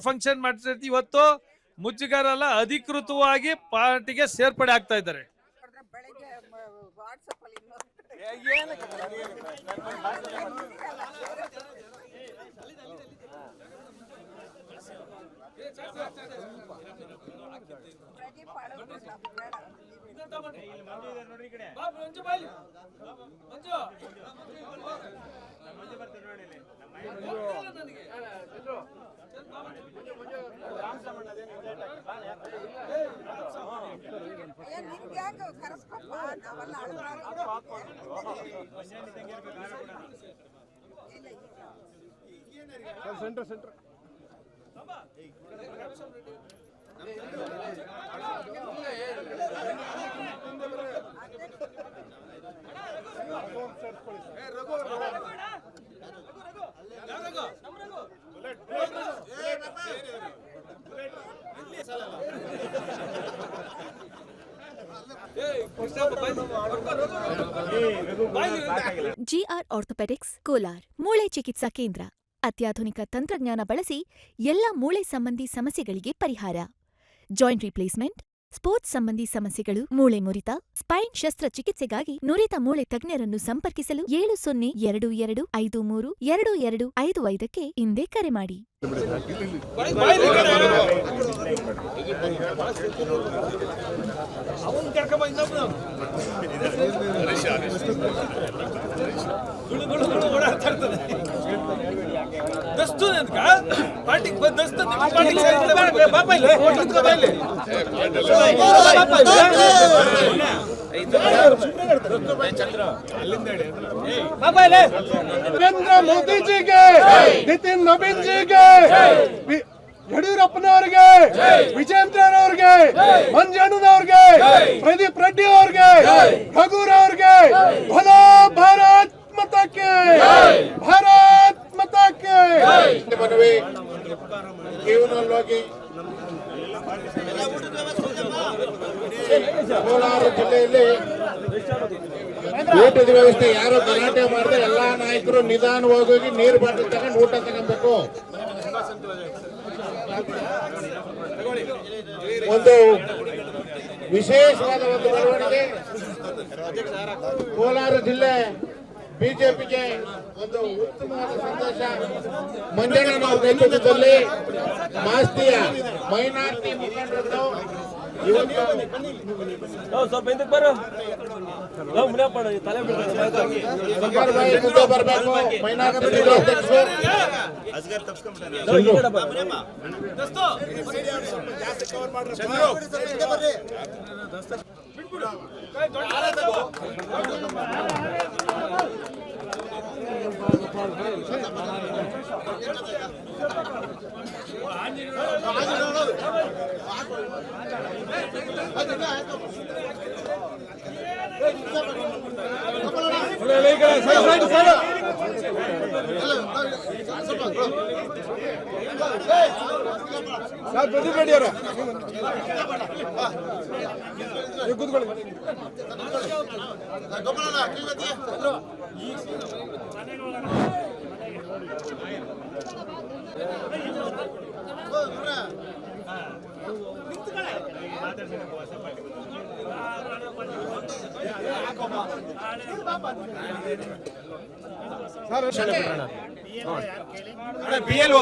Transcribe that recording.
Function ಮಾಡ್ತಿರ್ತೀವಿ. ಇವತ್ತು ಮುಜುಗರಲ್ಲ ಅಧಿಕೃತವಾಗಿ ಪಾರ್ಟಿಗೆ ಸೇರ್ಪಡೆ ಆಗ್ತಾ ಇದ್ದಾರೆ. ಸೆಂಟರ್ ಜಿಆರ್ ಆರ್ಥೋಪೆಡಿಕ್ಸ್ ಕೋಲಾರ್ ಮೂಳೆ ಚಿಕಿತ್ಸಾ ಕೇಂದ್ರ ಅತ್ಯಾಧುನಿಕ ತಂತ್ರಜ್ಞಾನ ಬಳಸಿ ಎಲ್ಲ ಮೂಳೆ ಸಂಬಂಧಿ ಸಮಸ್ಯೆಗಳಿಗೆ ಪರಿಹಾರ. ಜಾಯಿಂಟ್ ರಿಪ್ಲೇಸ್ಮೆಂಟ್, ಸ್ಪೋರ್ಟ್ಸ್ ಸಂಬಂಧಿ ಸಮಸ್ಯೆಗಳು, ಮೂಳೆ ಮುರಿತ, ಸ್ಪೈನ್ ಶಸ್ತ್ರಚಿಕಿತ್ಸೆಗಾಗಿ ನುರಿತ ಮೂಳೆ ತಜ್ಞರನ್ನು ಸಂಪರ್ಕಿಸಲು 7022532255ಕ್ಕೆ ಇಂದೇ ಕರೆ ಮಾಡಿ. ನರೇಂದ್ರ ಮೋದಿ ಜಿಗೆ, ನಿತಿನ್ ನವೀನ್ ಜಿಗೆ, ಯಡಿಯೂರಪ್ಪನವ್ರಿಗೆ, ವಿಜೇಂದ್ರನವ್ರಿಗೆ, ಮಂಜಣ್ಣನವ್ರಿಗೆ, ಪ್ರದೀಪ್ ರೆಡ್ಡಿ ಅವ್ರಿಗೆ, ರಘುರವ್ರಿಗೆ, ಭಲೋ ಭಾರತ್ ಮತಕ್ಕೆ, ಭಾರತ್ ಮತಕ್ಕೆ ಮನವಿ. ಜೀವನವಾಗಿ ಕೋಲಾರ ಜಿಲ್ಲೆಯಲ್ಲಿ ಊಟದ ವ್ಯವಸ್ಥೆ ಯಾರು ಗಲಾಟೆ ಮಾಡದೆ ಎಲ್ಲಾ ನಾಯಕರು ನಿಧಾನವಾಗಿ ಹೋಗಿ ನೀರು ಬಾಟಲ್ ತಗೊಂಡು ಊಟ ತಗೊಬೇಕು. ಒಂದು ವಿಶೇಷವಾದ ಒಂದು ಬೆಳವಣಿಗೆ ಕೋಲಾರ ಜಿಲ್ಲೆ ಬಿಜೆಪಿಗೆ ಒಂದು ಉತ್ತಮವಾದ ಸಂದೇಶ. ಮಂಜಣ್ಣನವರ ನೇತೃತ್ವದಲ್ಲಿ ಮಾಸ್ತಿಯ ಮೈನಾರಿಟಿ ಮುಖಂಡರು ಇವತ್ತು ಬರಬೇಕು. Minority BLO